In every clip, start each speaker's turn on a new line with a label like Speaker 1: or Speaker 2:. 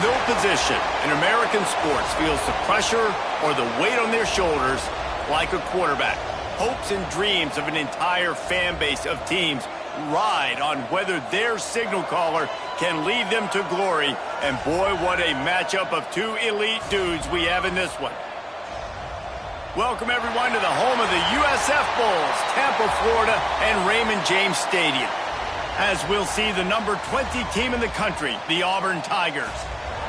Speaker 1: fill position in American sports feels the pressure or the weight on their shoulders like a quarterback. Hopes and dreams of an entire fan base of teams ride on whether their signal caller can lead them to glory. And boy, what a matchup of two elite dudes we have in this one. Welcome, everyone, to the home of the USF Bulls, Tampa, Florida, and Raymond James Stadium. As we'll see the number 20 team in the country, the Auburn Tigers,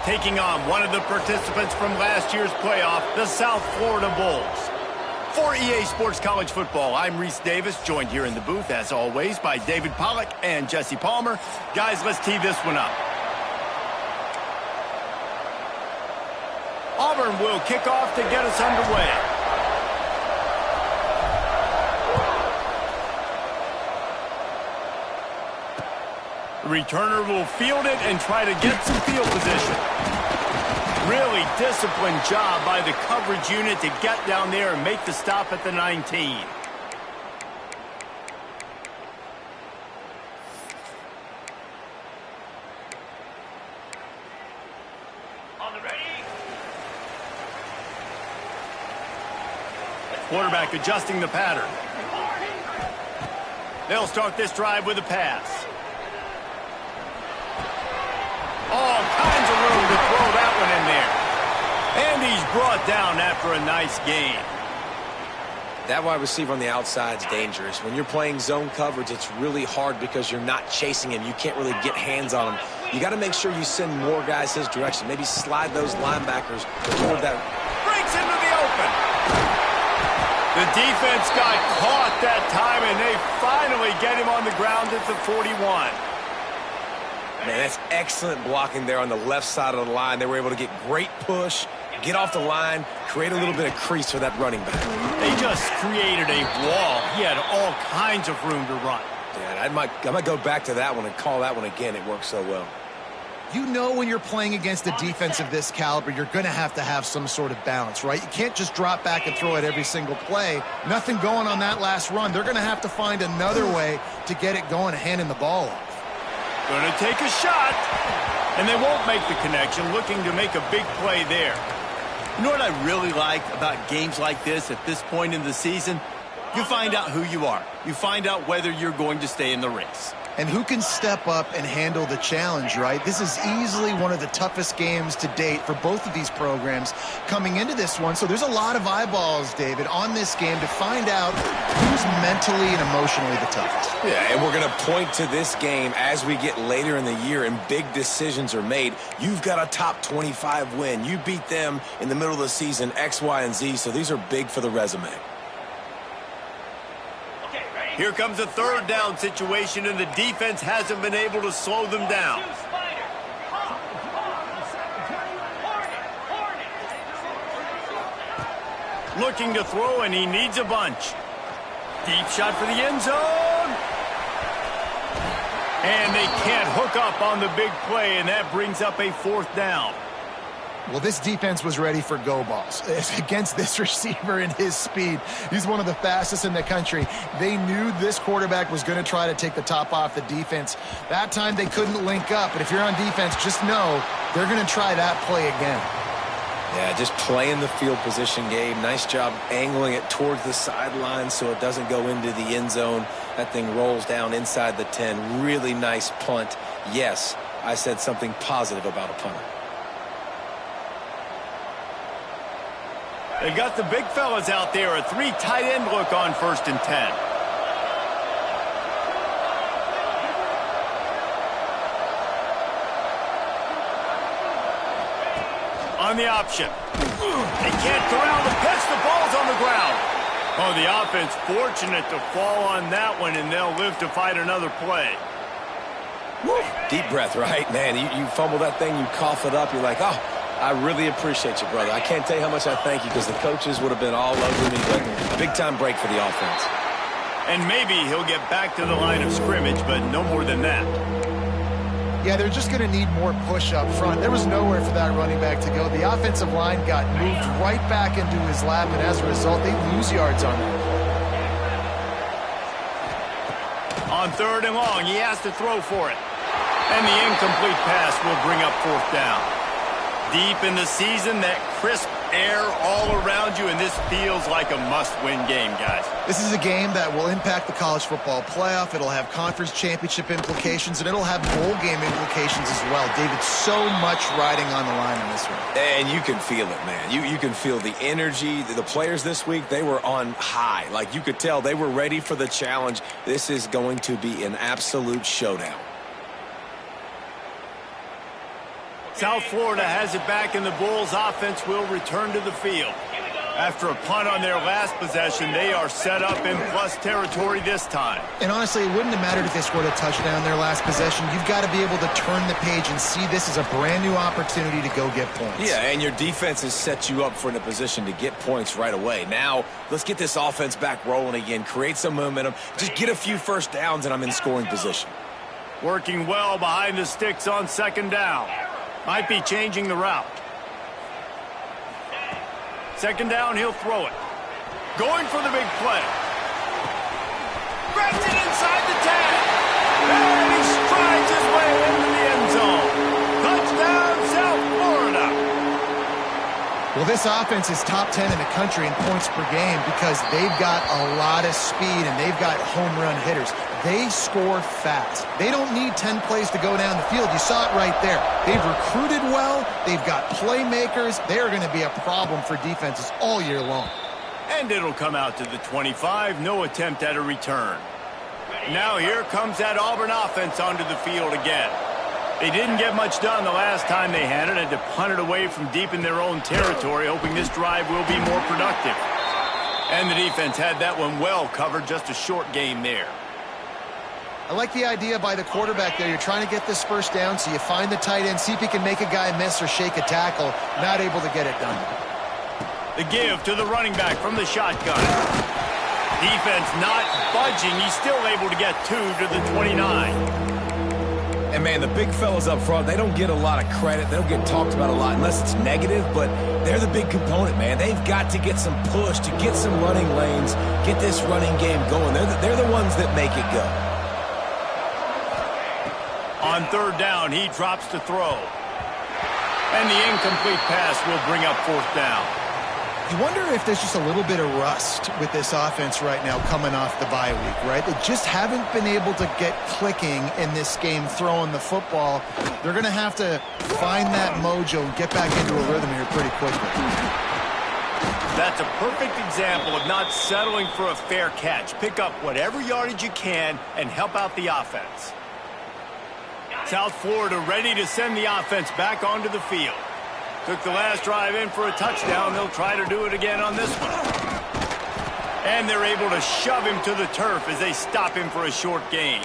Speaker 1: taking on one of the participants from last year's playoff, the South Florida Bulls. For EA Sports College Football, I'm Reese Davis, joined here in the booth, as always, by David Pollack and Jesse Palmer. Guys, let's tee this one up. Auburn will kick off to get us underway. The returner will field it and try to get some field position. Really disciplined job by the coverage unit to get down there and make the stop at the 19. On the ready. Quarterback adjusting the pattern. They'll start this drive with a pass. All kinds of room to throw that one in there. And he's brought down after a nice gain.
Speaker 2: That wide receiver on the outside is dangerous. When you're playing zone coverage, it's really hard because you're not chasing him. You can't really get hands on him. You got to make sure you send more guys his direction. Maybe slide those linebackers toward that.
Speaker 1: Breaks into the open. The defense got caught that time, and they finally get him on the ground at the 41.
Speaker 2: Man, that's excellent blocking there on the left side of the line. They were able to get great push, get off the line, create a little bit of crease for that running back.
Speaker 1: They just created a wall. He had all kinds of room to run.
Speaker 2: Yeah, I might go back to that one and call that one again. It worked so well.
Speaker 3: You know when you're playing against a defense of this caliber, you're going to have some sort of balance, right? You can't just drop back and throw it every single play. Nothing going on that last run. They're going to have to find another way to get it going and handing the ball off.
Speaker 1: Going to take a shot, and they won't make the connection, looking to make a big play there. You know what I really like about games like this at this point in the season? You find out who you are. You find out whether you're going to stay in the race.
Speaker 3: And who can step up and handle the challenge, right? This is easily one of the toughest games to date for both of these programs coming into this one. So there's a lot of eyeballs, David, on this game to find out who's mentally and emotionally the toughest.
Speaker 2: Yeah, and we're going to point to this game as we get later in the year and big decisions are made. You've got a top 25 win. You beat them in the middle of the season, X, Y, and Z. So these are big for the resume.
Speaker 1: Here comes a third down situation, and the defense hasn't been able to slow them down. Looking to throw, and he needs a bunch. Deep shot for the end zone. And they can't hook up on the big play, and that brings up a fourth down.
Speaker 3: Well, this defense was ready for go balls. Against this receiver and his speed, he's one of the fastest in the country. They knew this quarterback was going to try to take the top off the defense. That time they couldn't link up, but if you're on defense, just know they're going to try that play again.
Speaker 2: Yeah, just playing the field position game. Nice job angling it towards the sideline so it doesn't go into the end zone. That thing rolls down inside the 10. Really nice punt. Yes, I said something positive about a punter.
Speaker 1: They got the big fellas out there. A 3 tight end look on 1st and 10. On the option. They can't corral the pitch. The ball's on the ground. Oh, the offense fortunate to fall on that one, and they'll live to fight another play.
Speaker 2: Woo. Deep breath, right? Man, you fumble that thing, you cough it up, you're like, oh, I really appreciate you, brother. I can't tell you how much I thank you because the coaches would have been all over me, but big-time break for the offense.
Speaker 1: And maybe he'll get back to the line of scrimmage, but no more than that.
Speaker 3: Yeah, they're just going to need more push up front. There was nowhere for that running back to go. The offensive line got moved right back into his lap, and as a result, they lose yards on that.
Speaker 1: On 3rd and long, he has to throw for it. And the incomplete pass will bring up 4th down. Deep in the season, that crisp air all around you, and this feels like a must-win game, guys.
Speaker 3: This is a game that will impact the college football playoff. It'll have conference championship implications, and it'll have bowl game implications as well. David, so much riding on the line in this one.
Speaker 2: And you can feel it, man. You can feel the energy. The players this week, they were on high. Like, you could tell they were ready for the challenge. This is going to be an absolute showdown.
Speaker 1: South Florida has it back, and the Bulls offense will return to the field. After a punt on their last possession, they are set up in plus territory this time.
Speaker 3: And honestly, it wouldn't have mattered if they scored a touchdown their last possession. You've got to be able to turn the page and see this as a brand new opportunity to go get points.
Speaker 2: Yeah, and your defense has set you up for in a position to get points right away. Now, let's get this offense back rolling again, create some momentum, just get a few first downs, and I'm in scoring position.
Speaker 1: Working well behind the sticks on second down. Might be changing the route. Second down, he'll throw it. Going for the big play. Grabs it inside the 10. And he strides his way into the end zone. Touchdown, South Florida.
Speaker 3: Well, this offense is top 10 in the country in points per game because they've got a lot of speed and they've got home run hitters. They score fast. They don't need 10 plays to go down the field. You saw it right there. They've recruited well. They've got playmakers. They're going to be a problem for defenses all year long.
Speaker 1: And it'll come out to the 25. No attempt at a return. Now here comes that Auburn offense onto the field again. They didn't get much done the last time they had it. Had to punt it away from deep in their own territory, hoping this drive will be more productive. And the defense had that one well covered. Just a short game there.
Speaker 3: I like the idea by the quarterback there. You're trying to get this first down, so you find the tight end, see if he can make a guy miss or shake a tackle. Not able to get it done.
Speaker 1: The give to the running back from the shotgun. Defense not budging. He's still able to get 2 to the 29.
Speaker 2: And, man, the big fellas up front, they don't get a lot of credit. They don't get talked about a lot unless it's negative, but they're the big component, man. They've got to get some push, to get some running lanes, get this running game going. They're the ones that make it go.
Speaker 1: On third down, he drops to throw. And the incomplete pass will bring up fourth down.
Speaker 3: You wonder if there's just a little bit of rust with this offense right now coming off the bye week, right? They just haven't been able to get clicking in this game throwing the football. They're going to have to find that mojo and get back into a rhythm here pretty quickly.
Speaker 1: That's a perfect example of not settling for a fair catch. Pick up whatever yardage you can and help out the offense. South Florida ready to send the offense back onto the field. Took the last drive in for a touchdown. They'll try to do it again on this one. And they're able to shove him to the turf as they stop him for a short gain.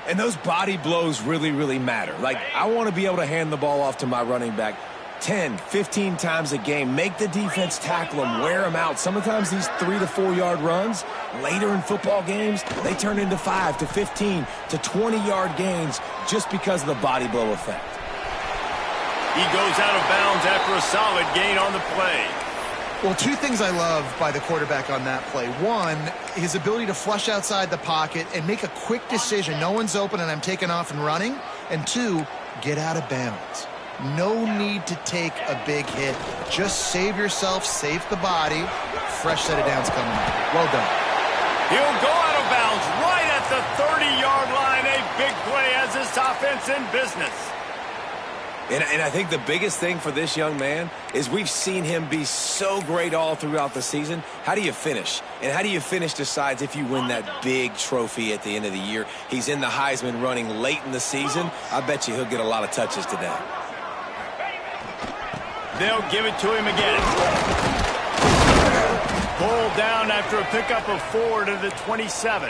Speaker 2: And those body blows really, really matter. Like, I want to be able to hand the ball off to my running back 10, 15 times a game. Make the defense tackle them, wear them out. Sometimes these 3 to 4 yard runs, later in football games, they turn into 5 to 15 to 20 yard gains just because of the body blow effect.
Speaker 1: He goes out of bounds after a solid gain on the play.
Speaker 3: Well, 2 things I love by the quarterback on that play. 1, his ability to flush outside the pocket and make a quick decision. No one's open and I'm taking off and running. And 2, get out of bounds. No need to take a big hit. Just save yourself, save the body. Fresh set of downs coming up. Well done.
Speaker 1: He'll go out of bounds right at the 30-yard line. A big play as this offense in business.
Speaker 2: And I think the biggest thing for this young man is we've seen him be so great all throughout the season. How do you finish? And how do you finish decides if you win that big trophy at the end of the year. He's in the Heisman running late in the season. I bet you he'll get a lot of touches today.
Speaker 1: They'll give it to him again. Pulled down after a pickup of 4 to the 27.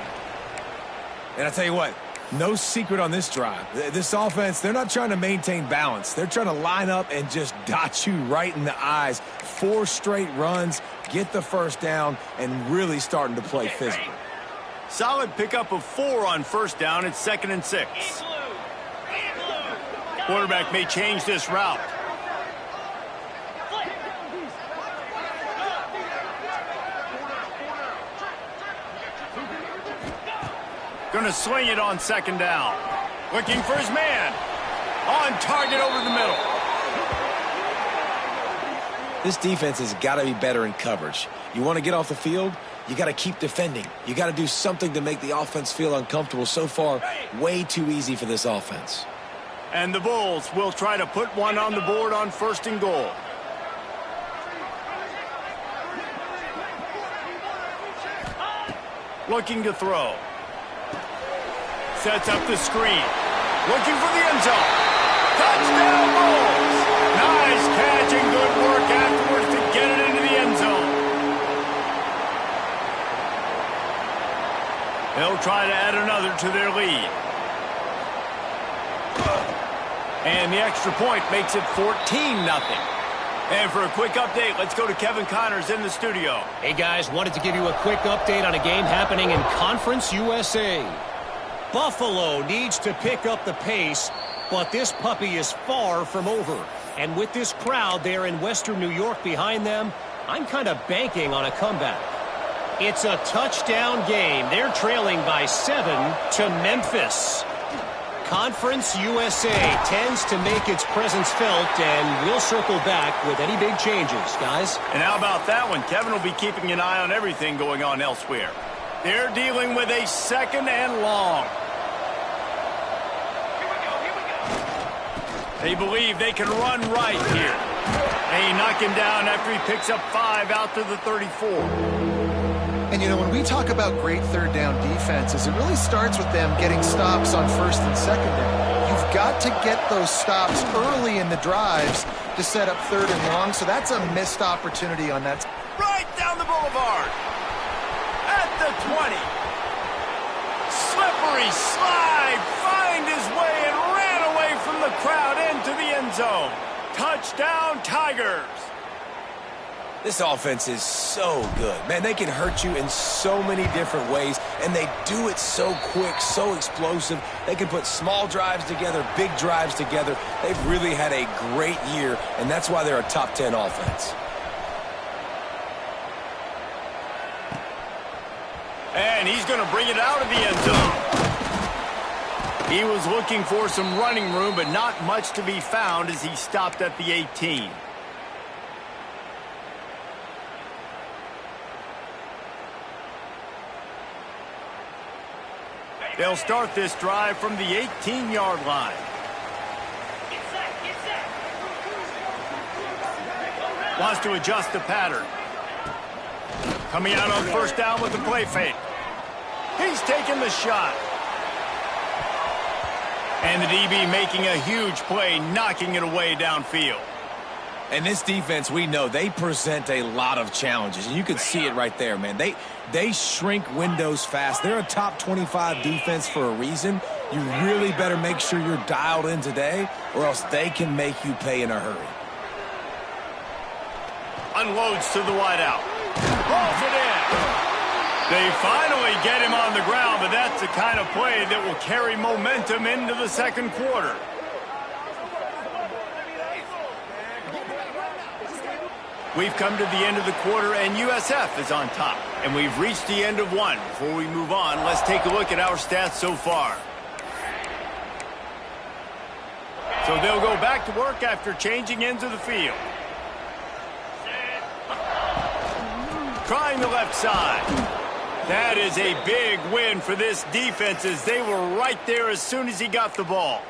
Speaker 2: And I tell you what, no secret on this drive. This offense, they're not trying to maintain balance. They're trying to line up and just dot you right in the eyes. 4 straight runs, get the first down, and really starting to play physical.
Speaker 1: Solid pickup of 4 on first down. It's 2nd and 6. Quarterback may change this route. Going to swing it on 2nd down. Looking for his man. On target over the middle.
Speaker 2: This defense has got to be better in coverage. You want to get off the field, you got to keep defending. You got to do something to make the offense feel uncomfortable. So far, way too easy for this offense.
Speaker 1: And the Bulls will try to put one on the board on 1st and goal. Looking to throw. Sets up the screen. Looking for the end zone. Touchdown Bulls! Nice catch and good work afterwards to get it into the end zone. They'll try to add another to their lead. And the extra point makes it 14-0. And for a quick update, let's go to Kevin Connors in the studio.
Speaker 4: Hey, guys, wanted to give you a quick update on a game happening in Conference USA. Buffalo needs to pick up the pace, but this puppy is far from over. And with this crowd there in Western New York behind them, I'm kind of banking on a comeback. It's a touchdown game. They're trailing by 7 to Memphis. Conference USA tends to make its presence felt, and we'll circle back with any big changes, guys.
Speaker 1: And how about that one? Kevin will be keeping an eye on everything going on elsewhere. They're dealing with a 2nd and long. They believe they can run right here. They knock him down after he picks up 5 out to the 34.
Speaker 3: And, you know, when we talk about great third down defenses, it really starts with them getting stops on 1st and 2nd down. You've got to get those stops early in the drives to set up 3rd and long, so that's a missed opportunity on that.
Speaker 1: Right down the boulevard. At the 20. Slippery slide. Find his way and ran away from the crowd into the end zone. Touchdown, Tigers.
Speaker 2: This offense is so good. Man, they can hurt you in so many different ways, and they do it so quick, so explosive. They can put small drives together, big drives together. They've really had a great year, and that's why they're a top 10 offense.
Speaker 1: And he's going to bring it out of the end zone. He was looking for some running room, but not much to be found as he stopped at the 18. They'll start this drive from the 18-yard line. Wants to adjust the pattern. Coming out on 1st down with the play fake. He's taking the shot. And the DB making a huge play, knocking it away downfield.
Speaker 2: And this defense, we know, they present a lot of challenges. And you can see it right there, man. They shrink windows fast. They're a top 25 defense for a reason. You really better make sure you're dialed in today, or else they can make you pay in a hurry.
Speaker 1: Unloads to the wideout. Rolls it in. They finally get him on the ground, but that's the kind of play that will carry momentum into the 2nd quarter. We've come to the end of the quarter, and USF is on top. And we've reached the end of one. Before we move on, let's take a look at our stats so far. So they'll go back to work after changing into the field. Trying the left side. That is a big win for this defense as they were right there as soon as he got the ball.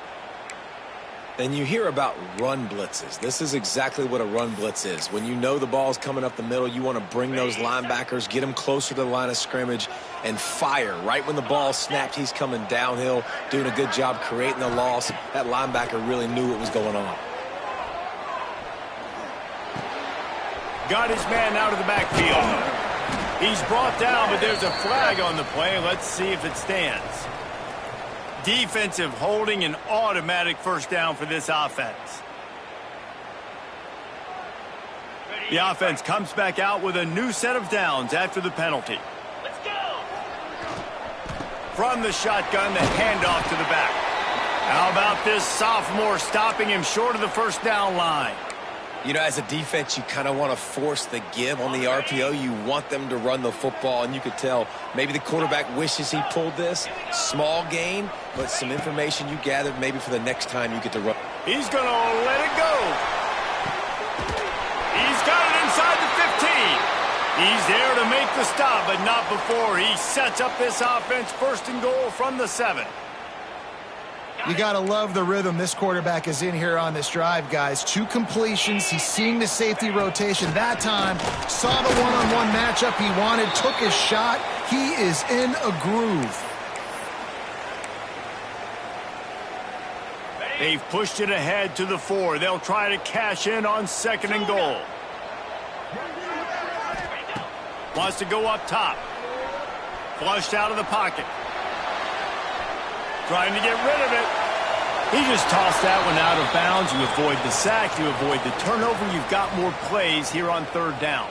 Speaker 2: And you hear about run blitzes. This is exactly what a run blitz is. When you know the ball's coming up the middle, you want to bring those linebackers, get them closer to the line of scrimmage, and fire. Right when the ball snapped, he's coming downhill, doing a good job creating the loss. That linebacker really knew what was going on.
Speaker 1: Got his man out of the backfield. He's brought down, but there's a flag on the play. Let's see if it stands. Defensive holding, an automatic 1st down for this offense. The offense comes back out with a new set of downs after the penalty. Let's go! From the shotgun, the handoff to the back. How about this sophomore stopping him short of the 1st down line?
Speaker 2: You know, as a defense, you kind of want to force the give on the RPO. You want them to run the football, and you could tell maybe the quarterback wishes he pulled this. Small gain, but some information you gathered maybe for the next time you get to run.
Speaker 1: He's going to let it go. He's got it He's there to make the stop, but not before he sets up this offense. 1st and goal from the 7.
Speaker 3: You got to love the rhythm this quarterback is in here on this drive, guys. 2 completions. He's seeing the safety rotation. That time, saw the one-on-one matchup he wanted, took his shot. He is in a groove.
Speaker 1: They've pushed it ahead to the 4. They'll try to cash in on 2nd and goal. Wants to go up top. Flushed out of the pocket. Trying to get rid of it. He just tossed that one out of bounds. You avoid the sack. You avoid the turnover. You've got more plays here on 3rd down.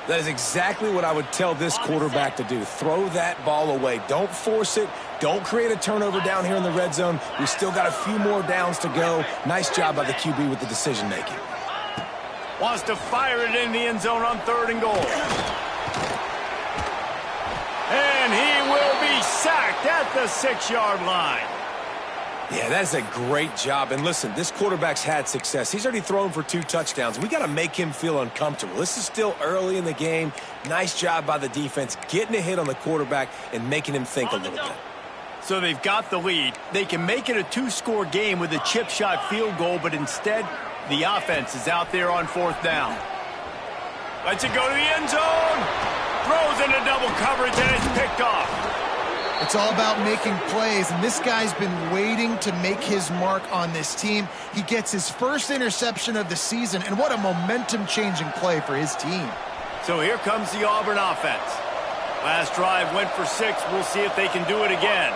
Speaker 2: That is exactly what I would tell this quarterback to do. Throw that ball away. Don't force it. Don't create a turnover down here in the red zone. We still got a few more downs to go. Nice job by the QB with the decision-making.
Speaker 1: Wants to fire it in the end zone on 3rd and goal. And he will be sacked at the 6-yard line.
Speaker 2: Yeah, that's a great job. And listen, this quarterback's had success. He's already thrown for 2 touchdowns. We got to make him feel uncomfortable. This is still early in the game. Nice job by the defense, getting a hit on the quarterback and making him think a little bit.
Speaker 1: So they've got the lead. They can make it a 2-score game with a chip shot field goal, but instead, the offense is out there on 4th down. Lets it go to the end zone. Throws into double coverage, and it's picked off.
Speaker 3: It's all about making plays, and this guy's been waiting to make his mark on this team. He gets his first interception of the season, and what a momentum-changing play for his team.
Speaker 1: So here comes the Auburn offense. Last drive went for 6. We'll see if they can do it again.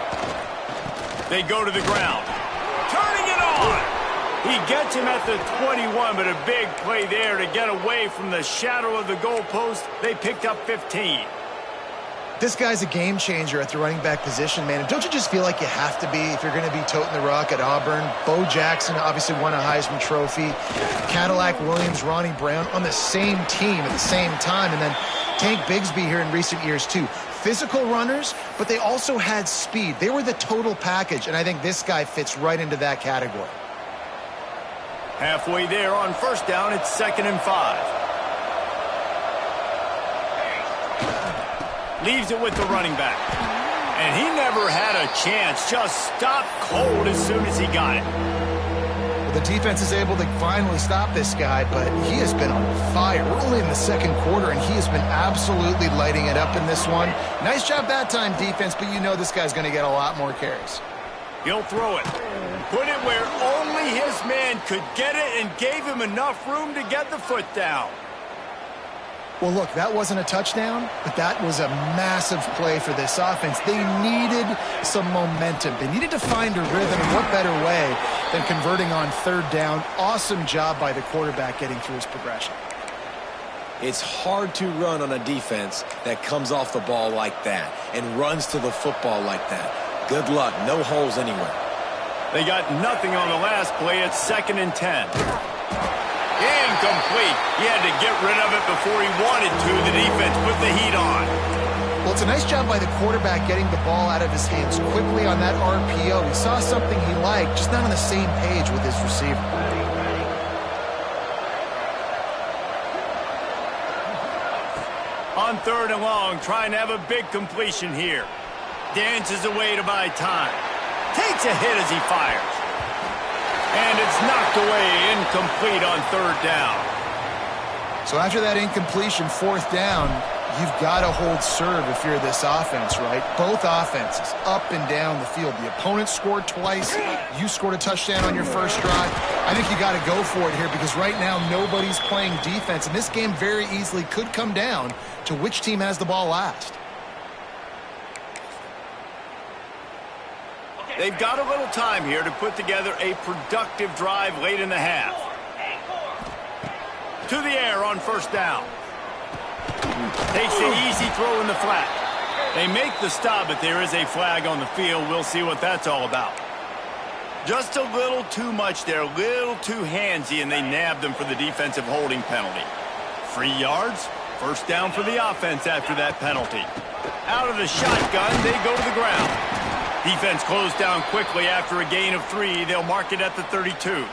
Speaker 1: They go to the ground. Turning it on! He gets him at the 21, but a big play there to get away from the shadow of the goalpost. They picked up 15.
Speaker 3: This guy's a game changer at the running back position, man. And don't you just feel like you have to be if you're going to be toting the rock at Auburn? Bo Jackson obviously won a Heisman Trophy. Cadillac Williams, Ronnie Brown on the same team at the same time. And then Tank Bigsby here in recent years, too. Physical runners, but they also had speed. They were the total package, and I think this guy fits right into that category.
Speaker 1: Halfway there on 1st down, it's 2nd and 5. Leaves it with the running back. And he never had a chance. Just stopped cold as soon as he got it.
Speaker 3: Well, the defense is able to finally stop this guy, but he has been on fire. We're only in the 2nd quarter, and he has been absolutely lighting it up in this one. Nice job that time, defense, but you know this guy's going to get a lot more carries.
Speaker 1: He'll throw it. Put it where only his man could get it and gave him enough room to get the foot down.
Speaker 3: Well, look, that wasn't a touchdown, but that was a massive play for this offense. They needed some momentum. They needed to find a rhythm, and what better way than converting on 3rd down. Awesome job by the quarterback getting through his progression.
Speaker 2: It's hard to run on a defense that comes off the ball like that and runs to the football like that. Good luck. No holes anywhere.
Speaker 1: They got nothing on the last play. It's 2nd and 10. Incomplete. He had to get rid of it before he wanted to. The defense put the heat on.
Speaker 3: Well, it's a nice job by the quarterback getting the ball out of his hands quickly on that RPO. He saw something he liked, just not on the same page with his receiver.
Speaker 1: On 3rd and long, trying to have a big completion here. Dances away to buy time. Takes a hit as he fires. And it's knocked away, incomplete on 3rd down.
Speaker 3: So after that incompletion, 4th down, you've got to hold serve if you're this offense, right? Both offenses up and down the field. The opponent scored twice. You scored a touchdown on your first drive. I think you got to go for it here because right now nobody's playing defense. And this game very easily could come down to which team has the ball last.
Speaker 1: They've got a little time here to put together a productive drive late in the half. To the air on 1st down. Takes the easy throw in the flat. They make the stop, but there is a flag on the field. We'll see what that's all about. Just a little too much there, a little too handsy, and they nabbed them for the defensive holding penalty. 3 yards, 1st down for the offense after that penalty. Out of the shotgun, they go to the ground. Defense closed down quickly after a gain of 3. They'll mark it at the 32.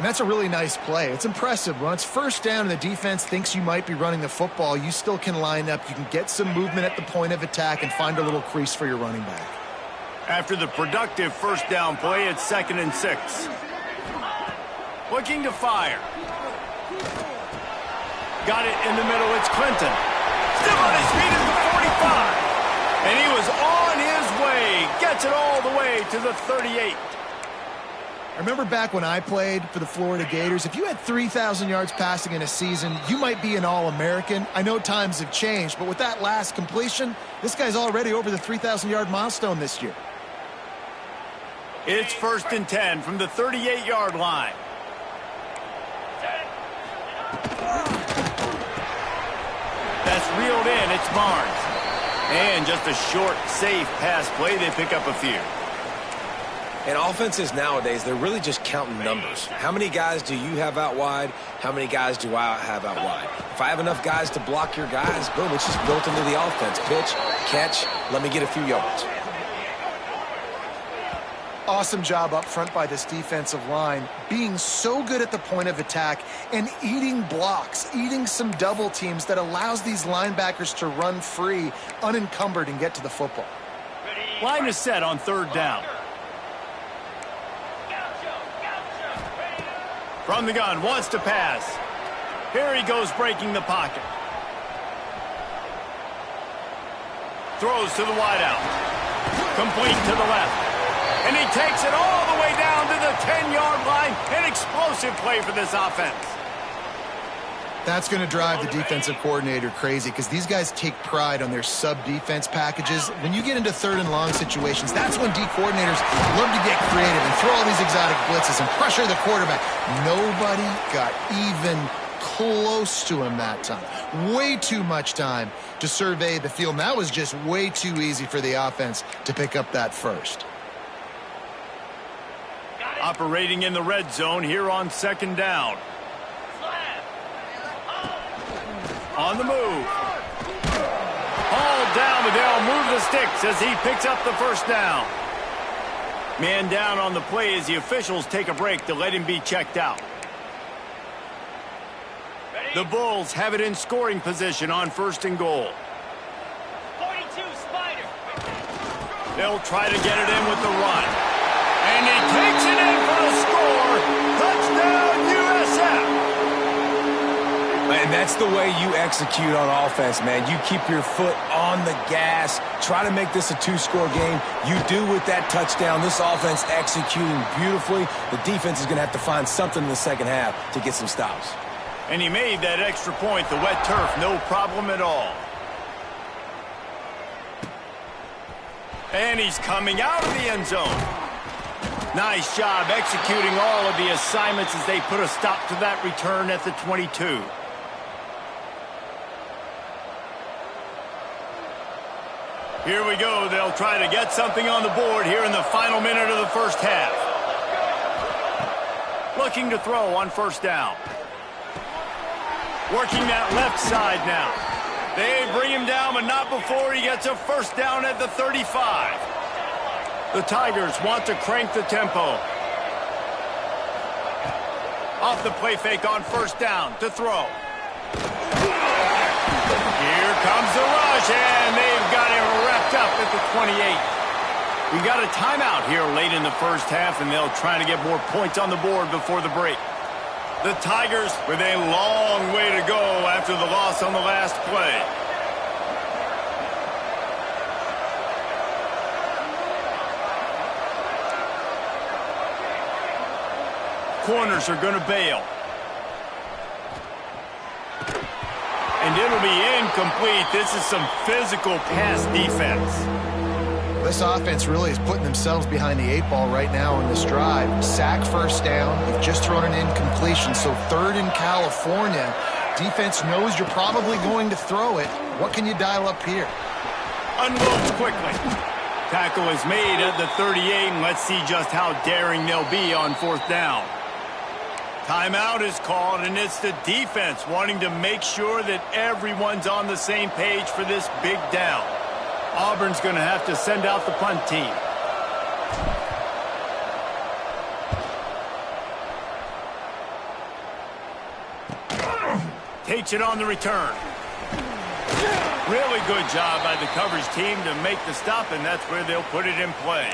Speaker 3: And that's a really nice play. It's impressive. When it's first down and the defense thinks you might be running the football, you still can line up. You can get some movement at the point of attack and find a little crease for your running back.
Speaker 1: After the productive first down play, it's 2nd and 6. Looking to fire. Got it in the middle. It's Clinton. Still on his feet at the 45. And he was on his way. Gets it all the way to the 38.
Speaker 3: I remember back when I played for the Florida Gators, if you had 3,000 yards passing in a season, you might be an All-American. I know times have changed, but with that last completion, this guy's already over the 3,000-yard milestone this year.
Speaker 1: It's 1st and 10 from the 38-yard line. That's reeled in. It's Barnes. And just a short, safe pass play. They pick up a few.
Speaker 2: And offenses nowadays, they're really just counting numbers. How many guys do you have out wide? How many guys do I have out wide? If I have enough guys to block your guys, boom, it's just built into the offense. Pitch, catch, let me get a few yards.
Speaker 3: Awesome job up front by this defensive line, being so good at the point of attack and eating blocks, eating some double teams that allows these linebackers to run free, unencumbered, and get to the football.
Speaker 1: Line is set on 3rd down. From the gun, wants to pass. Here he goes, breaking the pocket. Throws to the wideout. Complete to the left. And he takes it all the way down to the 10-yard line. An explosive play for this offense.
Speaker 3: That's going to drive the defensive coordinator crazy because these guys take pride on their sub-defense packages. When you get into 3rd and long situations, that's when D coordinators love to get creative and throw all these exotic blitzes and pressure the quarterback. Nobody got even close to him that time. Way too much time to survey the field. And that was just way too easy for the offense to pick up that first.
Speaker 1: Operating in the red zone here on 2nd down. On the move. Hauled down, but they'll move the sticks as he picks up the first down. Man down on the play as the officials take a break to let him be checked out. The Bulls have it in scoring position on 1st and goal.
Speaker 5: 42 Spider.
Speaker 1: They'll try to get it in with the run. And he takes it in for the score. Touchdown, USF.
Speaker 2: And that's the way you execute on offense, man. You keep your foot on the gas. Try to make this a 2-score game. You do with that touchdown. This offense executing beautifully. The defense is going to have to find something in the second half to get some stops.
Speaker 1: And he made that extra point, the wet turf, no problem at all. And he's coming out of the end zone. Nice job executing all of the assignments as they put a stop to that return at the 22. Here we go. They'll try to get something on the board here in the final minute of the first half. Looking to throw on 1st down. Working that left side now. They bring him down, but not before he gets a first down at the 35. The Tigers want to crank the tempo. Off the play fake on 1st down to throw. Here comes the rush, and they've got it wrapped up at the 28. We got a timeout here late in the first half, and they'll try to get more points on the board before the break. The Tigers with a long way to go after the loss on the last play. Corners are going to bail. And it'll be incomplete. This is some physical pass defense.
Speaker 3: This offense really is putting themselves behind the 8 ball right now in this drive. Sack, first down. You've just thrown an incompletion. So 3rd in California. Defense knows you're probably going to throw it. What can you dial up here?
Speaker 1: Unloads quickly. Tackle is made at the 38, and let's see just how daring they'll be on 4th down. Timeout is called, and it's the defense wanting to make sure that everyone's on the same page for this big down. Auburn's going to have to send out the punt team. Takes it on the return. Really good job by the coverage team to make the stop, and that's where they'll put it in play.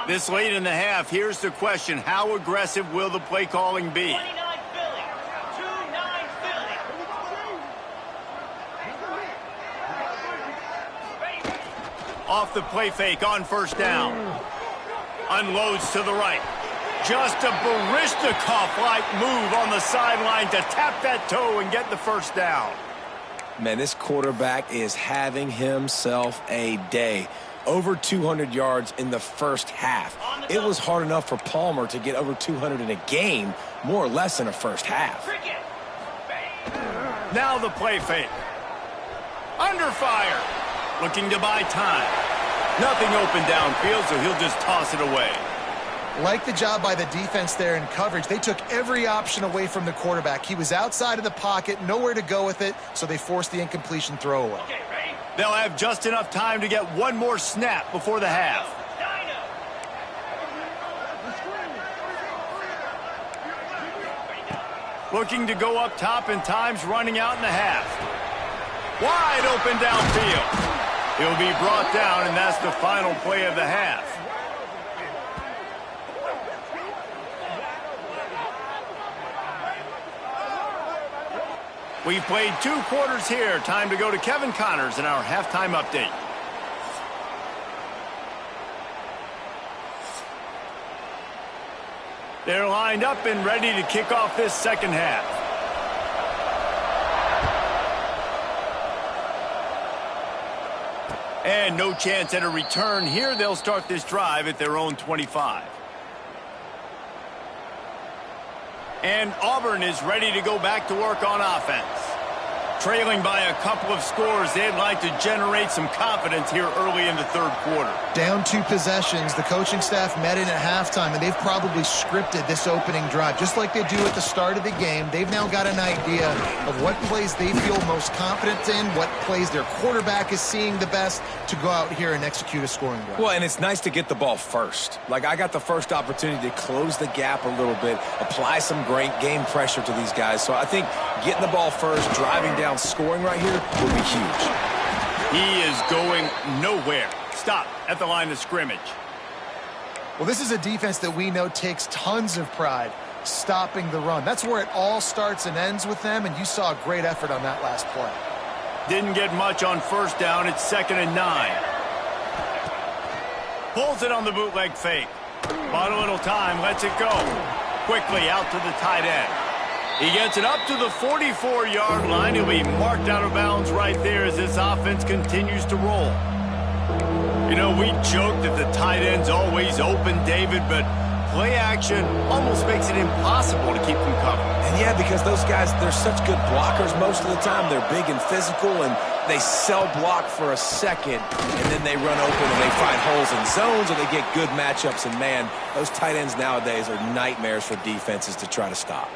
Speaker 1: This late in the half, here's the question. How aggressive will the play calling be?
Speaker 5: 29 Philly. 2-9 Philly.
Speaker 1: Off the play fake on first down. Unloads to the right. Just a Baryshnikov-like move on the sideline to tap that toe and get the first down.
Speaker 2: Man, this quarterback is having himself a day. Over 200 yards in the first half. It was hard enough for Palmer to get over 200 in a game, more or less in a first half.
Speaker 1: Now the play fake. Under fire. Looking to buy time. Nothing open downfield, so he'll just toss it away.
Speaker 3: Like the job by the defense there in coverage. They took every option away from the quarterback. He was outside of the pocket, nowhere to go with it, so they forced the incompletion throwaway.
Speaker 5: Okay, ready?
Speaker 1: They'll have just enough time to get one more snap before the half. Looking to go up top, and time's running out in the half. Wide open downfield. He'll be brought down, and that's the final play of the half. We've played 2 quarters here. Time to go to Kevin Connors in our halftime update. They're lined up and ready to kick off this second half. And no chance at a return here. They'll start this drive at their own 25. And Auburn is ready to go back to work on offense. Trailing by a couple of scores, they'd like to generate some confidence here early in the third quarter.
Speaker 3: Down 2 possessions, the coaching staff met in at halftime, and they've probably scripted this opening drive. Just like they do at the start of the game, they've now got an idea of what plays they feel most confident in, what plays their quarterback is seeing the best to go out here and execute a scoring drive.
Speaker 2: Well, and it's nice to get the ball first. Like, I got the first opportunity to close the gap a little bit, apply some great game pressure to these guys. So I think getting the ball first, driving down, scoring right here will be huge.
Speaker 1: He is going nowhere. Stop at the line of scrimmage.
Speaker 3: Well, this is a defense that we know takes tons of pride stopping the run. That's where it all starts and ends with them, and you saw a great effort on that last play.
Speaker 1: Didn't get much on first down. It's 2nd and 9. Pulls it on the bootleg fake. Bought a little time, lets it go. Quickly out to the tight end. He gets it up to the 44-yard line. He'll be marked out of bounds right there as this offense continues to roll. You know, we joke that the tight end's always open, David, but play action almost makes it impossible to keep them covered.
Speaker 2: And yeah, because those guys, they're such good blockers most of the time. They're big and physical, and they sell block for a second, and then they run open and they find holes in zones, or they get good matchups. And, man, those tight ends nowadays are nightmares for defenses to try to stop.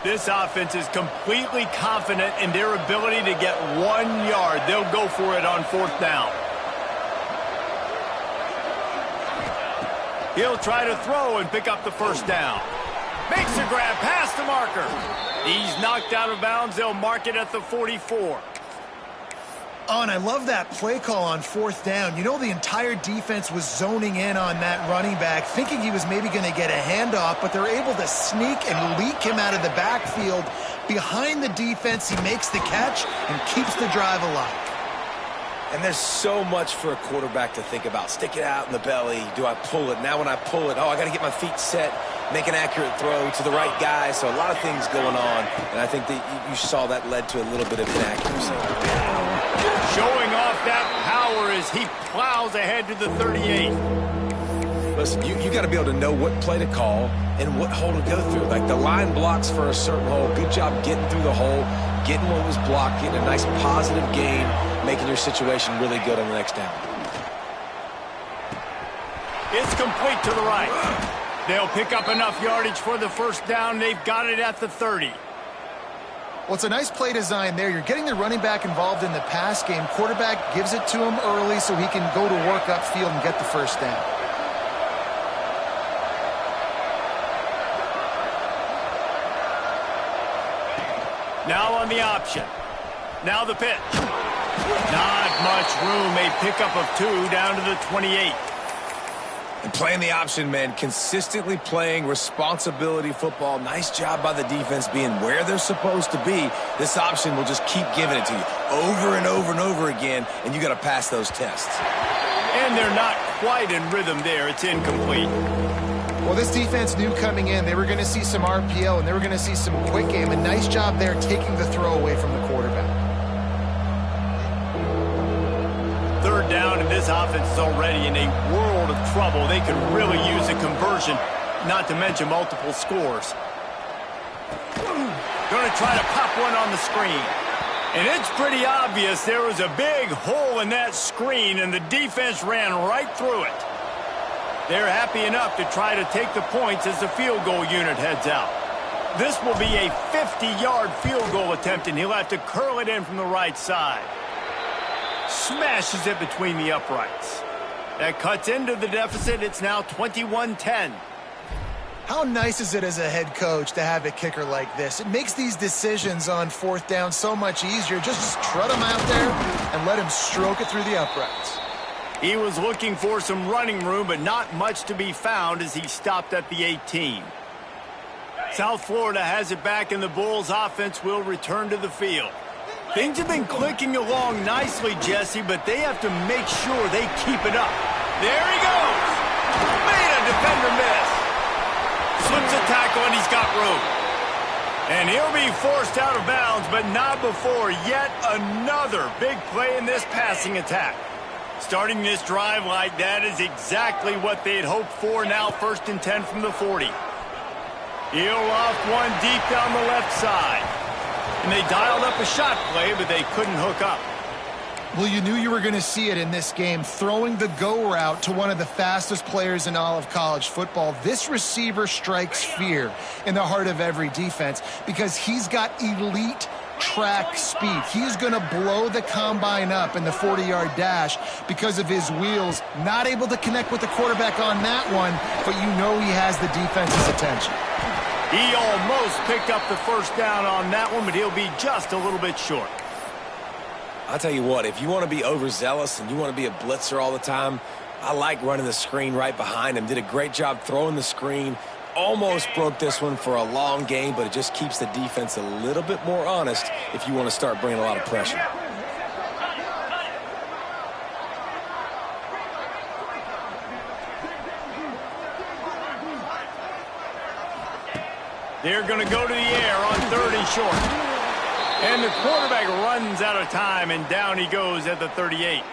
Speaker 1: This offense is completely confident in their ability to get 1 yard. They'll go for it on 4th down. He'll try to throw and pick up the first down. Makes a grab past the marker. He's knocked out of bounds. They'll mark it at the 44.
Speaker 3: Oh, and I love that play call on 4th down. You know, the entire defense was zoning in on that running back, thinking he was maybe going to get a handoff, but they're able to sneak and leak him out of the backfield. Behind the defense, he makes the catch and keeps the drive alive.
Speaker 2: And there's so much for a quarterback to think about. Stick it out in the belly. Do I pull it? Now when I pull it, I got to get my feet set, make an accurate throw to the right guy. So a lot of things going on, and I think that you saw that led to a little bit of inaccuracy.
Speaker 1: Showing off that power as he plows ahead to the 38.
Speaker 2: Listen, you got to be able to know what play to call and what hole to go through. Like, the line blocks for a certain hole. Good job getting through the hole, getting what was blocked, getting a nice positive gain, making your situation really good on the next down.
Speaker 1: It's complete to the right. They'll pick up enough yardage for the first down. They've got it at the 30.
Speaker 3: Well, it's a nice play design there. You're getting the running back involved in the pass game. Quarterback gives it to him early so he can go to work upfield and get the first down.
Speaker 1: Now on the option. Now the pitch. Not much room. A pickup of 2 down to the 28.
Speaker 2: And playing the option, man, consistently playing responsibility football. Nice job by the defense being where they're supposed to be. This option will just keep giving it to you over and over and over again, and you got to pass those tests.
Speaker 1: And they're not quite in rhythm there. It's incomplete.
Speaker 3: Well, this defense knew coming in they were going to see some RPO and they were going to see some quick game. A nice job there taking the throw away from the quarterback.
Speaker 1: Third down, and this offense is already in a world of trouble. They could really use a conversion, not to mention multiple scores. Going to try to pop one on the screen. And it's pretty obvious there was a big hole in that screen, and the defense ran right through it. They're happy enough to try to take the points as the field goal unit heads out. This will be a 50-yard field goal attempt, and he'll have to curl it in from the right side. Smashes it between the uprights. That cuts into the deficit. It's now 21-10.
Speaker 3: How nice is it as a head coach to have a kicker like this? It makes these decisions on fourth down so much easier. Just trot him out there and let him stroke it through the uprights.
Speaker 1: He was looking for some running room, but not much to be found as he stopped at the 18. South Florida has it back, and the Bulls offense will return to the field. Things have been clicking along nicely, Jesse, but they have to make sure they keep it up. There he goes. Made a defender miss. Slips a tackle, and he's got room. And he'll be forced out of bounds, but not before yet another big play in this passing attack. Starting this drive like that is exactly what they'd hoped for. Now 1st and 10 from the 40. He'll loft one deep down the left side. And they dialed up a shot play, but they couldn't hook up.
Speaker 3: Well, you knew you were going to see it in this game, throwing the go route to one of the fastest players in all of college football. This receiver strikes fear in the heart of every defense because he's got elite track speed. He's going to blow the combine up in the 40-yard dash because of his wheels. Not able to connect with the quarterback on that one, but you know he has the defense's attention.
Speaker 1: He almost picked up the first down on that one, but he'll be just a little bit short.
Speaker 2: I'll tell you what, if you want to be overzealous and you want to be a blitzer all the time, I like running the screen right behind him. Did a great job throwing the screen. Almost broke this one for a long game, but it just keeps the defense a little bit more honest if you want to start bringing a lot of pressure.
Speaker 1: They're going to go to the air on 3rd and short. And the quarterback runs out of time, and down he goes at the 38.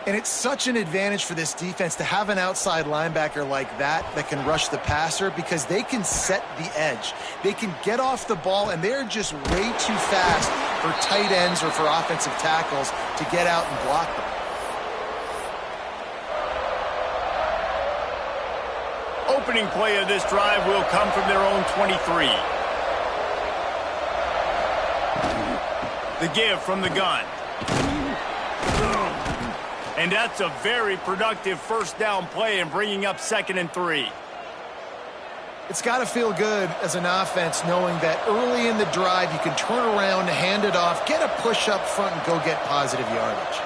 Speaker 3: And it's such an advantage for this defense to have an outside linebacker like that can rush the passer because they can set the edge. They can get off the ball, and they're just way too fast for tight ends or for offensive tackles to get out and block them.
Speaker 1: Opening play of this drive will come from their own 23. The give from the gun. And that's a very productive first down play and bringing up 2nd and 3.
Speaker 3: It's got to feel good as an offense knowing that early in the drive you can turn around, hand it off, get a push up front, and go get positive yardage.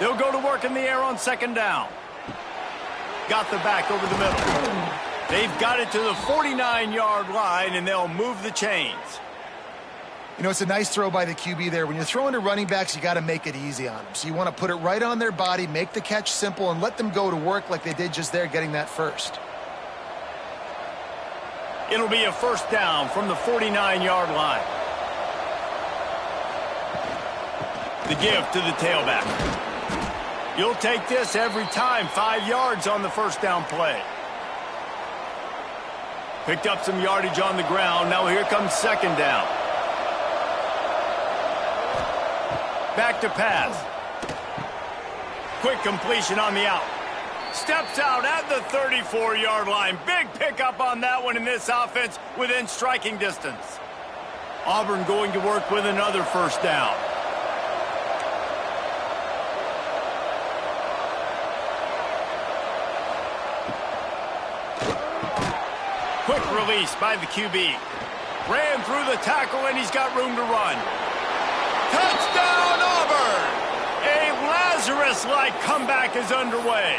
Speaker 1: They'll go to work in the air on 2nd down. Got the back over the middle. They've got it to the 49-yard line, and they'll move the chains.
Speaker 3: You know, it's a nice throw by the QB there. When you're throwing to running backs, you got to make it easy on them. So you want to put it right on their body, make the catch simple, and let them go to work like they did just there, getting that first.
Speaker 1: It'll be a first down from the 49-yard line. The give to the tailback. You'll take this every time. 5 yards on the first down play. Picked up some yardage on the ground. Now here comes 2nd down. Back to pass. Quick completion on the out. Steps out at the 34-yard line. Big pickup on that one in this offense within striking distance. Auburn going to work with another first down. Quick release by the QB. Ran through the tackle, and he's got room to run. Touchdown, Auburn! A Lazarus-like comeback is underway.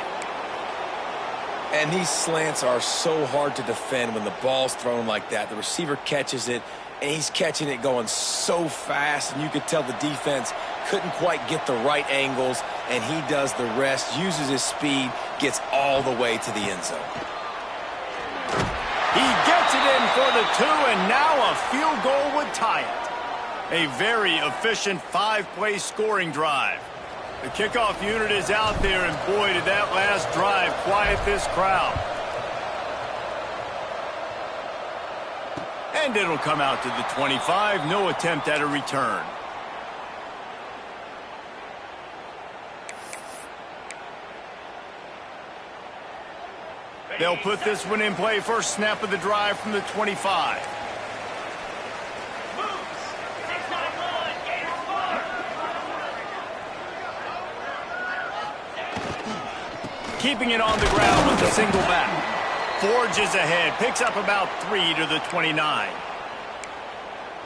Speaker 2: And these slants are so hard to defend when the ball's thrown like that. The receiver catches it, and he's catching it going so fast, and you could tell the defense couldn't quite get the right angles, and he does the rest, uses his speed, gets all the way to the end zone.
Speaker 1: He gets it in for the 2, and now a field goal would tie it. A very efficient 5-play scoring drive. The kickoff unit is out there, and boy, did that last drive quiet this crowd. And it'll come out to the 25. No attempt at a return. They'll put this one in play. First snap of the drive from the 25. Keeping it on the ground with a single back. Forges ahead. Picks up about 3 to the 29.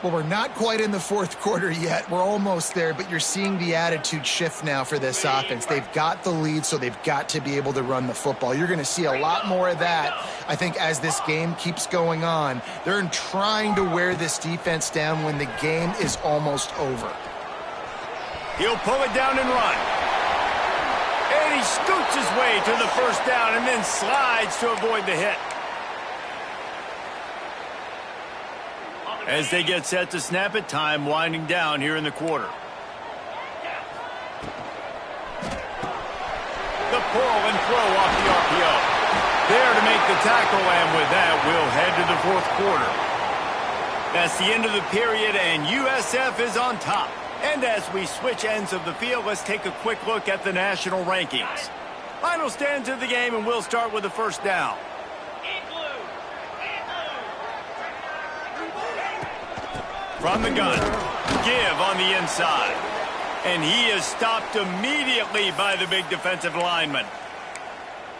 Speaker 3: Well, we're not quite in the fourth quarter yet. We're almost there, but you're seeing the attitude shift now for this offense. They've got the lead, so they've got to be able to run the football. You're going to see a lot more of that, I think, as this game keeps going on. They're trying to wear this defense down when the game is almost over.
Speaker 1: He'll pull it down and run. And he scoots his way to the first down and then slides to avoid the hit. As they get set to snap it, time winding down here in the quarter. The pull and throw off the RPO. There to make the tackle, and with that, we'll head to the fourth quarter. That's the end of the period, and USF is on top. And as we switch ends of the field, let's take a quick look at the national rankings. Final stands of the game, and we'll start with the first down. From the gun, give on the inside. And he is stopped immediately by the big defensive lineman.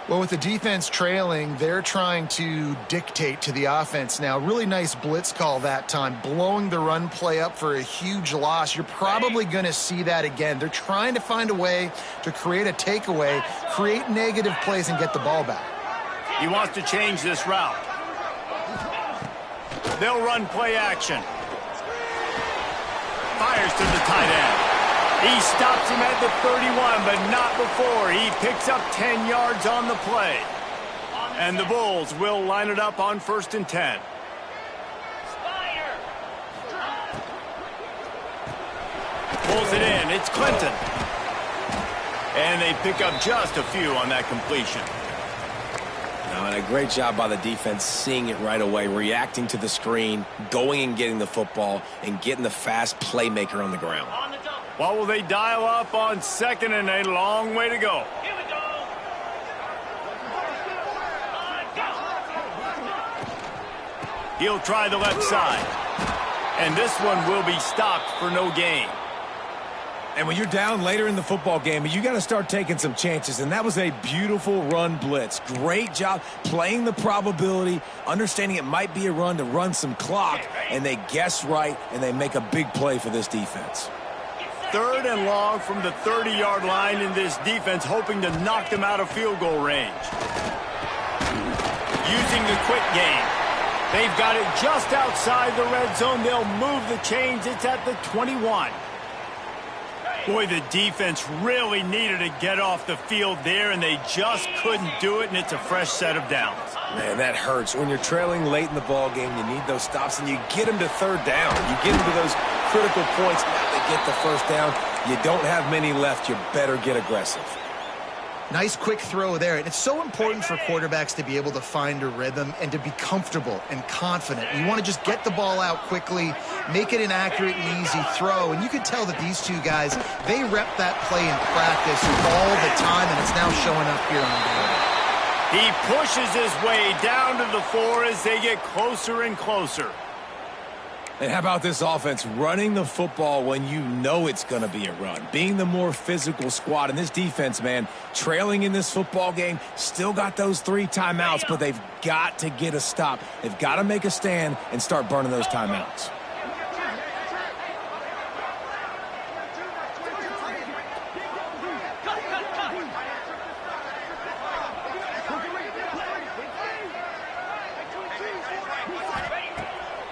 Speaker 3: Well, with the defense trailing, they're trying to dictate to the offense now. Really nice blitz call that time, blowing the run play up for a huge loss. You're probably going to see that again. They're trying to find a way to create a takeaway, create negative plays, and get the ball back.
Speaker 1: He wants to change this route. They'll run play action. Fires to the tight end. He stops him at the 31, but not before. He picks up 10 yards on the play. And the Bulls will line it up on 1st and 10. Pulls it in. It's Clinton. And they pick up just a few on that completion.
Speaker 2: And a great job by the defense seeing it right away, reacting to the screen, going and getting the football, and getting the fast playmaker on the ground.
Speaker 1: What will they dial up on 2nd and a long way to go?
Speaker 5: Here we go.
Speaker 1: He'll try the left side. And this one will be stopped for no gain.
Speaker 2: And when you're down later in the football game, you got to start taking some chances. And that was a beautiful run blitz. Great job playing the probability, understanding it might be a run to run some clock. And they guess right, and they make a big play for this defense.
Speaker 1: 3rd and long from the 30-yard line in this defense, hoping to knock them out of field goal range. Using the quick game. They've got it just outside the red zone. They'll move the chains. It's at the 21. Boy, the defense really needed to get off the field there, and they just couldn't do it, and it's a fresh set of downs.
Speaker 2: Man, that hurts. When you're trailing late in the ball game, you need those stops, and you get them to 3rd down. You get them to those critical points. Now they get the 1st down. You don't have many left. You better get aggressive.
Speaker 3: Nice quick throw there. And it's so important for quarterbacks to be able to find a rhythm and to be comfortable and confident. You want to just get the ball out quickly, make it an accurate and easy throw. And you can tell that these two guys, they rep that play in practice all the time, and it's now showing up here on game.
Speaker 1: He pushes his way down to the floor as they get closer and closer.
Speaker 2: And how about this offense running the football when you know it's going to be a run? Being the more physical squad. And this defense, man, trailing in this football game, still got those 3 timeouts, but they've got to get a stop. They've got to make a stand and start burning those timeouts.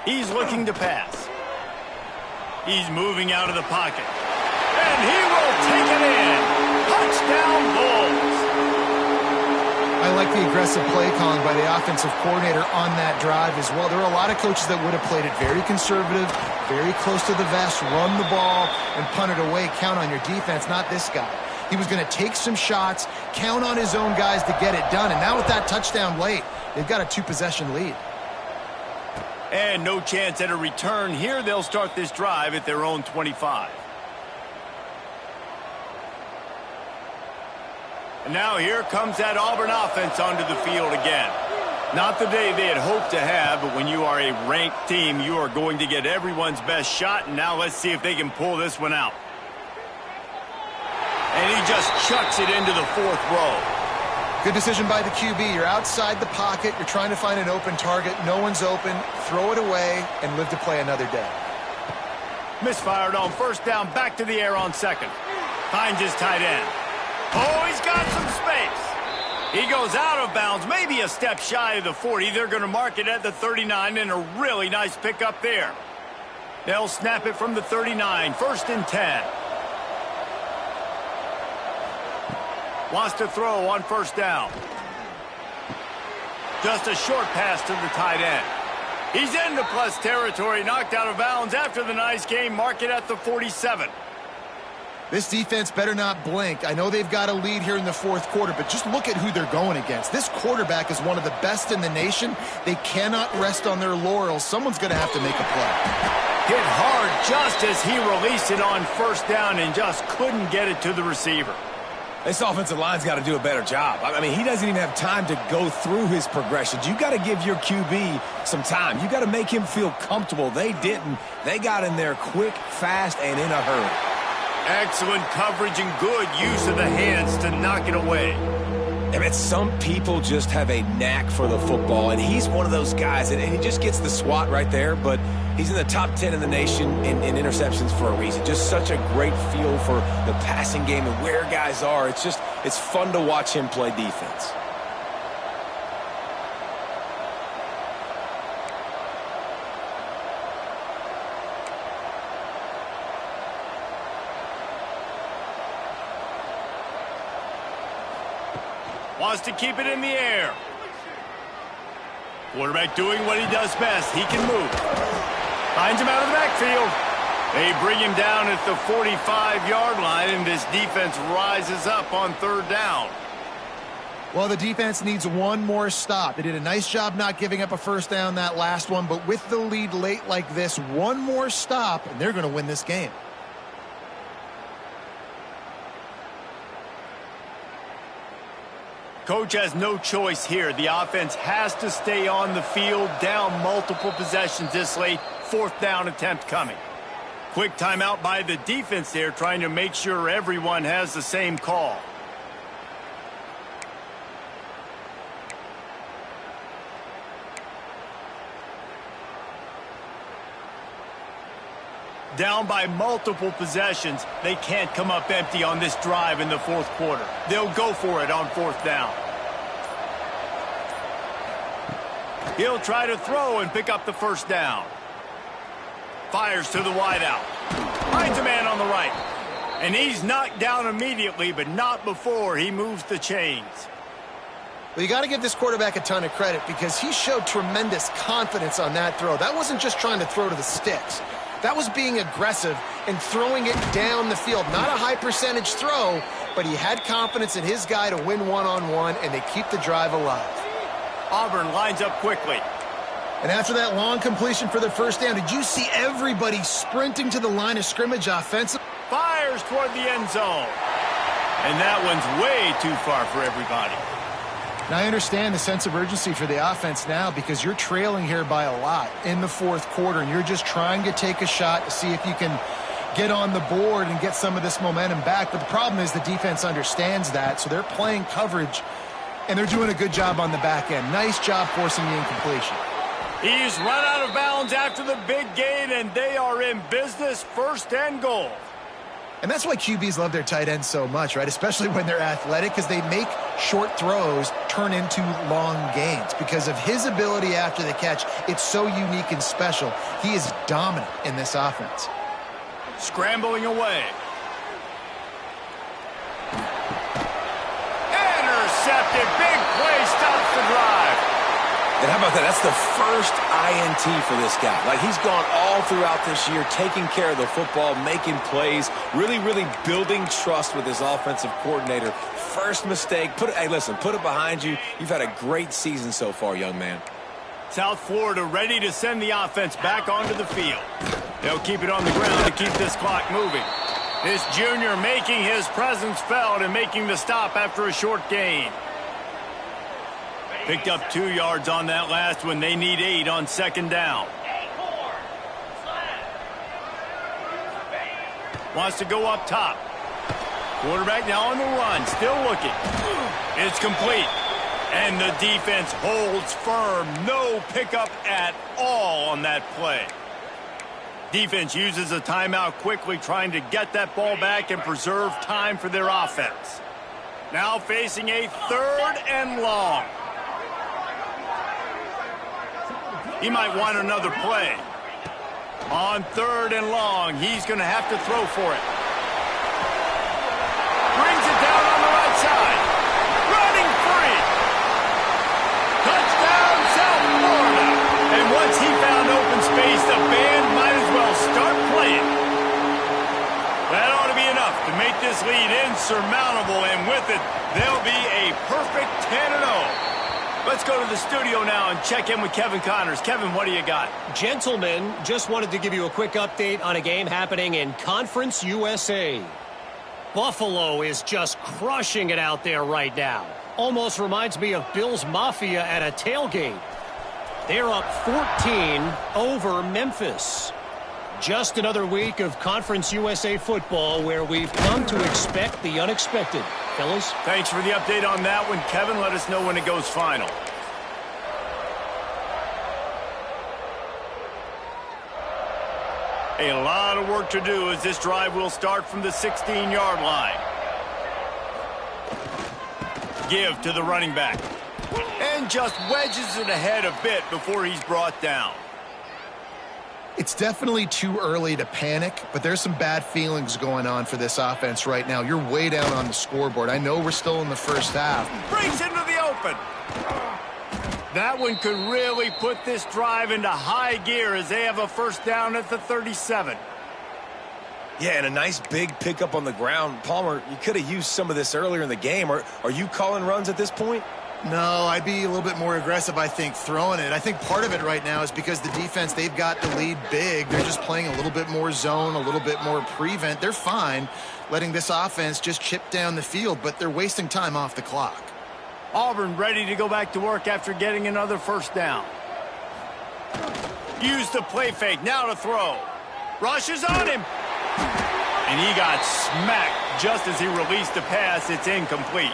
Speaker 1: He's looking to pass. He's moving out of the pocket. And he will take it in. Touchdown, Bulls.
Speaker 3: I like the aggressive play calling by the offensive coordinator on that drive as well. There are a lot of coaches that would have played it very conservative, very close to the vest, run the ball, and punt it away. Count on your defense, not this guy. He was going to take some shots, count on his own guys to get it done. And now with that touchdown late, they've got a 2-possession lead.
Speaker 1: And no chance at a return here. They'll start this drive at their own 25. And now here comes that Auburn offense onto the field again. Not the day they had hoped to have, but when you are a ranked team, you are going to get everyone's best shot. And now let's see if they can pull this one out. And he just chucks it into the 4th row.
Speaker 3: Good decision by the QB. You're outside the pocket. You're trying to find an open target. No one's open. Throw it away and live to play another day.
Speaker 1: Misfired on first down. Back to the air on second. Finds his tight end. Oh, he's got some space. He goes out of bounds. Maybe a step shy of the 40. They're going to mark it at the 39, and a really nice pickup there. They'll snap it from the 39. 1st and 10. Wants to throw on first down. Just a short pass to the tight end. He's into plus territory, knocked out of bounds after the nice game. Mark it at the 47.
Speaker 3: This defense better not blink. I know they've got a lead here in the 4th quarter, but just look at who they're going against. This quarterback is one of the best in the nation. They cannot rest on their laurels. Someone's going to have to make a play.
Speaker 1: Hit hard just as he released it on first down and just couldn't get it to the receiver.
Speaker 2: This offensive line's got to do a better job. I mean, he doesn't even have time to go through his progressions. You got to give your QB some time. You got to make him feel comfortable. They didn't. They got in there quick, fast, and in a hurry.
Speaker 1: Excellent coverage and good use of the hands to knock it away.
Speaker 2: I mean, some people just have a knack for the football, and he's one of those guys, and he just gets the swat right there, but he's in the top 10 in the nation in interceptions for a reason. Just such a great feel for the passing game and where guys are. It's fun to watch him play defense.
Speaker 1: Wants to keep it in the air. Quarterback doing what he does best. He can move. Finds him out of the backfield. They bring him down at the 45-yard line, and this defense rises up on 3rd down.
Speaker 3: Well, the defense needs one more stop. They did a nice job not giving up a first down that last one, but with the lead late like this, one more stop, and they're going to win this game.
Speaker 1: Coach has no choice here. The offense has to stay on the field, down multiple possessions this late. 4th down attempt coming. Quick timeout by the defense there, trying to make sure everyone has the same call. Down by multiple possessions, they can't come up empty on this drive in the 4th quarter. They'll go for it on 4th down. He'll try to throw and pick up the first down. Fires to the wideout. Finds a man on the right. And he's knocked down immediately, but not before he moves the chains.
Speaker 3: Well, you got to give this quarterback a ton of credit because he showed tremendous confidence on that throw. That wasn't just trying to throw to the sticks. That was being aggressive and throwing it down the field. Not a high percentage throw, but he had confidence in his guy to win one-on-one, and they keep the drive alive.
Speaker 1: Auburn lines up quickly.
Speaker 3: And after that long completion for the first down, did you see everybody sprinting to the line of scrimmage offensively?
Speaker 1: Fires toward the end zone. And that one's way too far for everybody.
Speaker 3: Now, I understand the sense of urgency for the offense now because you're trailing here by a lot in the fourth quarter, and you're just trying to take a shot to see if you can get on the board and get some of this momentum back. But the problem is the defense understands that, so they're playing coverage, and they're doing a good job on the back end. Nice job forcing the incompletion.
Speaker 1: He's run out of bounds after the big gain, and they are in business, 1st and goal.
Speaker 3: And that's why QBs love their tight ends so much, right? Especially when they're athletic, because they make short throws turn into long gains. Because of his ability after the catch, it's so unique and special. He is dominant in this offense.
Speaker 1: Scrambling away. Intercepted. Big play stops the drive.
Speaker 2: And how about that? That's the first INT for this guy. Like, he's gone all throughout this year, taking care of the football, making plays, really, really building trust with his offensive coordinator. First mistake. Hey, listen, put it behind you. You've had a great season so far, young man.
Speaker 1: South Florida ready to send the offense back onto the field. They'll keep it on the ground to keep this clock moving. This junior making his presence felt and making the stop after a short gain. Picked up 2 yards on that last one. They need 8 on 2nd down. Wants to go up top. Quarterback now on the run. Still looking. It's complete. And the defense holds firm. No pickup at all on that play. Defense uses a timeout quickly, trying to get that ball back and preserve time for their offense. Now facing a 3rd and long. He might want another play. On 3rd and long, he's going to have to throw for it. Brings it down on the right side. Running free. Touchdown, South Florida. And once he found open space, the band might as well start playing. That ought to be enough to make this lead insurmountable, and with it, they'll be a perfect 10-0. Let's go to the studio now and check in with Kevin Connors. Kevin, what do you got?
Speaker 4: Gentlemen, just wanted to give you a quick update on a game happening in Conference USA. Buffalo is just crushing it out there right now. Almost reminds me of Bills Mafia at a tailgate. They're up 14 over Memphis. Just another week of Conference USA football where we've come to expect the unexpected. Fellas?
Speaker 1: Thanks for the update on that one, Kevin. Let us know when it goes final. A lot of work to do as this drive will start from the 16-yard line. Give to the running back. And just wedges it ahead a bit before he's brought down.
Speaker 3: It's definitely too early to panic, but there's some bad feelings going on for this offense right now. You're way down on the scoreboard. I know we're still in the first half.
Speaker 1: Brings into the open. That one could really put this drive into high gear as they have a 1st down at the 37.
Speaker 2: Yeah, and a nice big pickup on the ground. Palmer, you could have used some of this earlier in the game. Are you calling runs at this point?
Speaker 3: No, I'd be a little bit more aggressive, I think, throwing it. I think part of it right now is because the defense, they've got the lead big. They're just playing a little bit more zone, a little bit more prevent. They're fine letting this offense just chip down the field, but they're wasting time off the clock.
Speaker 1: Auburn ready to go back to work after getting another 1st down. Use the play fake, now to throw. Rushes on him. And he got smacked just as he released the pass. It's incomplete.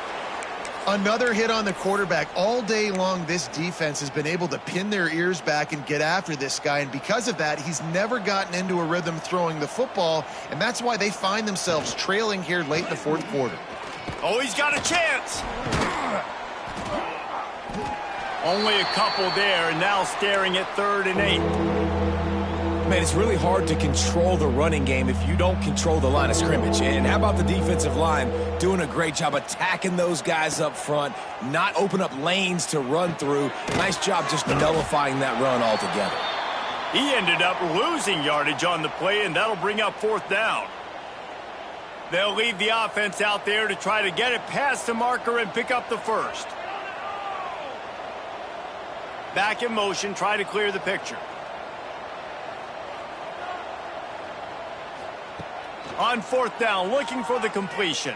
Speaker 3: Another hit on the quarterback. All day long, this defense has been able to pin their ears back and get after this guy, and because of that, he's never gotten into a rhythm throwing the football, and that's why they find themselves trailing here late in the 4th quarter.
Speaker 1: Oh, he's got a chance. Only a couple there, and now staring at 3rd and 8.
Speaker 2: Man, it's really hard to control the running game if you don't control the line of scrimmage. And how about the defensive line doing a great job attacking those guys up front, not open up lanes to run through. Nice job just nullifying that run altogether.
Speaker 1: He ended up losing yardage on the play, and that'll bring up 4th down. They'll leave the offense out there to try to get it past the marker and pick up the 1st. Back in motion, try to clear the picture. On 4th down, looking for the completion.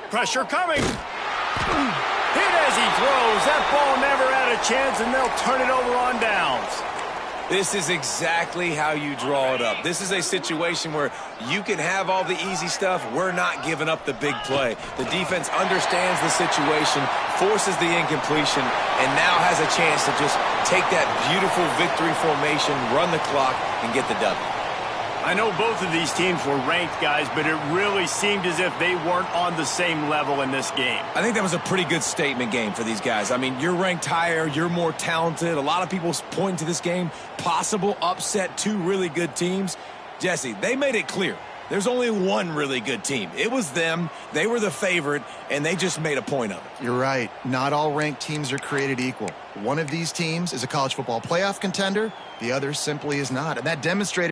Speaker 1: Pressure coming. Hit as he throws. That ball never had a chance, and they'll turn it over on downs.
Speaker 2: This is exactly how you draw it up. This is a situation where you can have all the easy stuff. We're not giving up the big play. The defense understands the situation, forces the incompletion, and now has a chance to just take that beautiful victory formation, run the clock, and get the W.
Speaker 1: I know both of these teams were ranked, guys, but it really seemed as if they weren't on the same level in this game.
Speaker 2: I think that was a pretty good statement game for these guys. I mean, you're ranked higher, you're more talented. A lot of people point to this game, possible upset, 2 really good teams. Jesse, they made it clear. There's only one really good team. It was them. They were the favorite, and they just made a point of it.
Speaker 3: You're right. Not all ranked teams are created equal. One of these teams is a college football playoff contender. The other simply is not. And that demonstrated